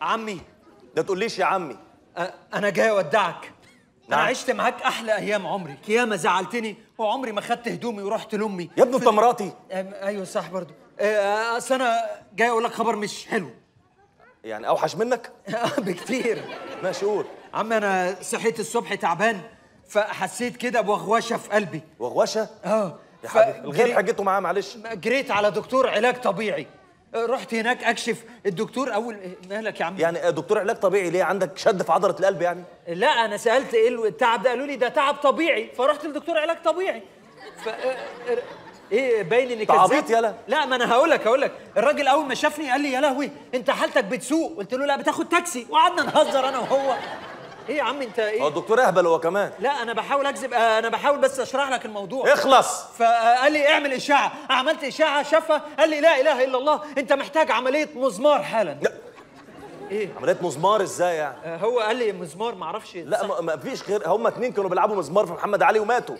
عمي. ده تقوليش يا عمي. انا جاي اودعك. نعم. انا عشت معاك احلى ايام عمري، ياما زعلتني وعمري ما خدت هدومي ورحت لامي. يا ابني انت مراتي. ايوه صح برضو. اصل انا جاي اقول لك خبر مش حلو. يعني اوحش منك؟ بكتير. ماشي قول. عم انا صحيت الصبح تعبان، فحسيت كده بوغوشه في قلبي. وغوشه؟ اه يا حبيبي الغير حجته معاه معلش. جريت على دكتور علاج طبيعي. رحت هناك اكشف الدكتور اول. مالك يا عم؟ يعني دكتور علاج طبيعي ليه؟ عندك شد في عضله القلب يعني؟ لا انا سالت ايه التعب ده، قالوا لي ده تعب طبيعي، فرحت لدكتور علاج طبيعي. ف ايه باين اني كذاب. عبيط يالا. لا ما انا هقول لك الراجل اول ما شافني قال لي يا لهوي انت حالتك بتسوق، قلت له لا بتاخد تاكسي، وقعدنا نهزر انا وهو. ايه يا عم انت ايه؟ هو الدكتور اهبل هو كمان. لا انا بحاول اكذب، انا بحاول بس اشرح لك الموضوع. اخلص. فقال لي اعمل اشاعه، عملت اشاعه شافها قال لي لا اله الا الله انت محتاج عمليه مزمار حالا. لا. ايه عمليه مزمار ازاي يعني؟ هو قال لي مزمار، ما اعرفش. لا ما فيش غير هم اتنين كانوا بيلعبوا مزمار في محمد علي وماتوا.